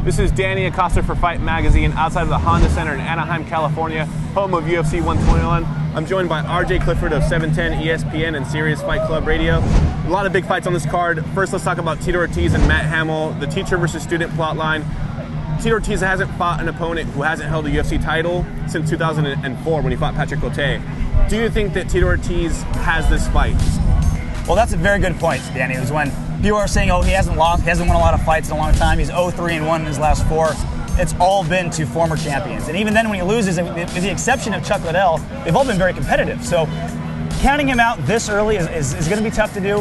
This is Danny Acosta for Fight Magazine outside of the Honda Center in Anaheim, California, home of UFC 121. I'm joined by R.j. Clifford of 710 ESPN and Sirius Fight Club Radio. A lot of big fights on this card. First, let's talk about Tito Ortiz and Matt Hamill, the teacher versus student plotline. Tito Ortiz hasn't fought an opponent who hasn't held a UFC title since 2004 when he fought Patrick Cote. Do you think that Tito Ortiz has this fight? Well, that's a very good point, Danny. It was when people are saying, oh, he hasn't lost, he hasn't won a lot of fights in a long time. He's 0-3-1 in his last 4. It's all been to former champions. And even then when he loses, with the exception of Chuck Liddell, they've all been very competitive. So counting him out this early is going to be tough to do.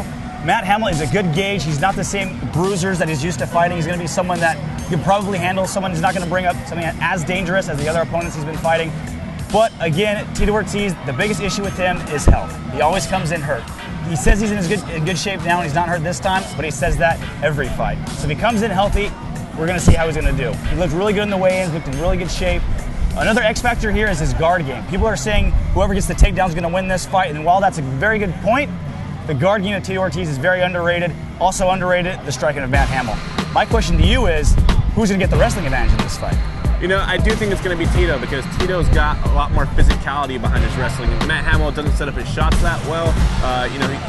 Matt Hamill is a good gauge. He's not the same bruisers that he's used to fighting. He's going to be someone that can probably handle someone who's not going to bring up something as dangerous as the other opponents he's been fighting. But again, Tito Ortiz, the biggest issue with him is health. He always comes in hurt. He says he's in good shape now and he's not hurt this time, but he says that every fight. So if he comes in healthy, we're going to see how he's going to do. He looked really good in the weigh-ins, looked in really good shape. Another X factor here is his guard game. People are saying whoever gets the takedown is going to win this fight, and while that's a very good point, the guard game of Tito Ortiz is very underrated. Also underrated, the striking of Matt Hamill. My question to you is, who's going to get the wrestling advantage in this fight? You know, I do think it's going to be Tito because Tito's got a lot more physicality behind his wrestling. Matt Hamill doesn't set up his shots that well.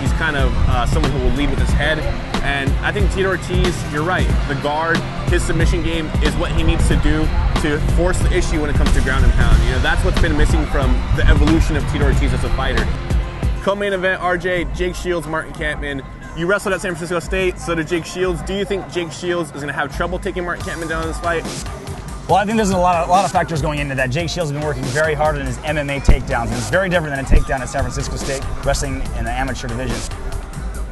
He's kind of someone who will lead with his head. And I think Tito Ortiz, you're right. The guard, his submission game is what he needs to do to force the issue when it comes to ground and pound. You know, that's what's been missing from the evolution of Tito Ortiz as a fighter. Co-main event, RJ, Jake Shields, Martin Kampmann. You wrestled at San Francisco State, so did Jake Shields. Do you think Jake Shields is going to have trouble taking Martin Kampmann down in this fight? Well, I think there's a lot of factors going into that. Jake Shields has been working very hard on his MMA takedowns, and it's very different than a takedown at San Francisco State, wrestling in the amateur division.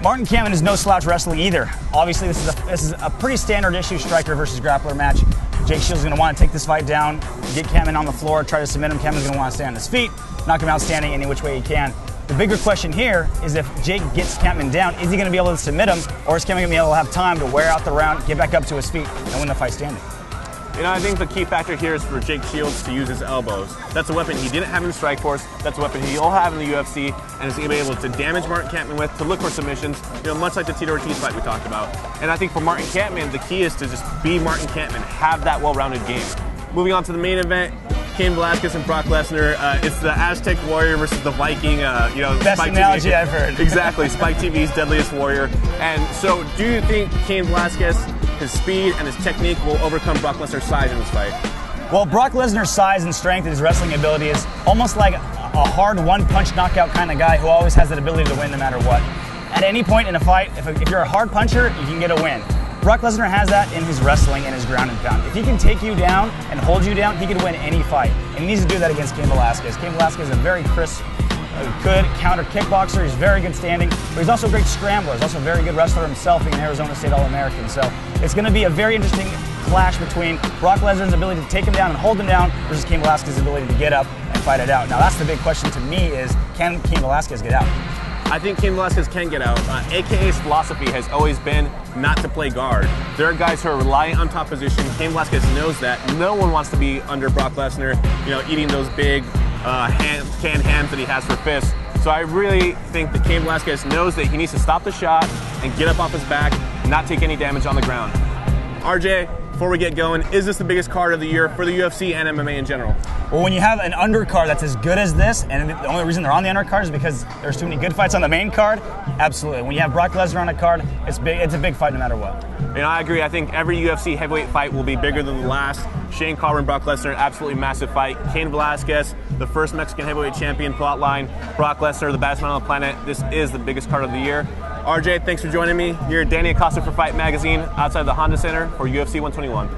Martin Kampmann is no slouch wrestling either. Obviously, this is a pretty standard issue striker versus grappler match. Jake Shields is going to want to take this fight down, get Kampmann on the floor, try to submit him. Kampmann's going to want to stay on his feet, knock him out standing any which way he can. The bigger question here is if Jake gets Kampmann down, is he going to be able to submit him, or is Kampmann going to be able to have time to wear out the round, get back up to his feet, and win the fight standing? You know, I think the key factor here is for Jake Shields to use his elbows. That's a weapon he didn't have in Strikeforce. That's a weapon he'll have in the UFC, and is going to be able to damage Martin Kampmann with, to look for submissions, much like the Tito Ortiz fight we talked about. And I think for Martin Kampmann, the key is to just be Martin Kampmann, have that well-rounded game. Moving on to the main event, Cain Velasquez and Brock Lesnar. It's the Aztec Warrior versus the Viking. Best Spike analogy TV. I've heard. Exactly, Spike TV's Deadliest Warrior. And so, do you think Cain Velasquez, his speed and his technique, will overcome Brock Lesnar's size in this fight? Well, Brock Lesnar's size and strength and his wrestling ability is almost like a hard one-punch knockout kind of guy who always has that ability to win no matter what. At any point in a fight, if you're a hard puncher, you can get a win. Brock Lesnar has that in his wrestling and his ground and pound. If he can take you down and hold you down, he can win any fight. And he needs to do that against Cain Velasquez. Cain Velasquez is a very crisp, good counter kickboxer. He's very good standing, but he's also a great scrambler. He's also a very good wrestler himself, being an Arizona State All-American. So it's going to be a very interesting clash between Brock Lesnar's ability to take him down and hold him down versus Cain Velasquez's ability to get up and fight it out. Now that's the big question to me is, can Cain Velasquez get out? I think Cain Velasquez can get out. AKA's philosophy has always been not to play guard. There are guys who are reliant on top position. Cain Velasquez knows that. No one wants to be under Brock Lesnar, eating those big canned hams that he has for fists. So I really think that Cain Velasquez knows that he needs to stop the shot and get up off his back, not take any damage on the ground. RJ, before we get going, is this the biggest card of the year for the UFC and MMA in general? Well, when you have an undercard that's as good as this, and the only reason they're on the undercard is because there's too many good fights on the main card, absolutely. When you have Brock Lesnar on a card, it's a big fight no matter what. I agree. I think every UFC heavyweight fight will be bigger than the last. Shane Carver and Brock Lesnar, absolutely massive fight. Cain Velasquez, the first Mexican heavyweight champion plotline. Brock Lesnar, the baddest man on the planet. This is the biggest card of the year. RJ, thanks for joining me. You're Danny Acosta for Fight Magazine outside the Honda Center for UFC 121.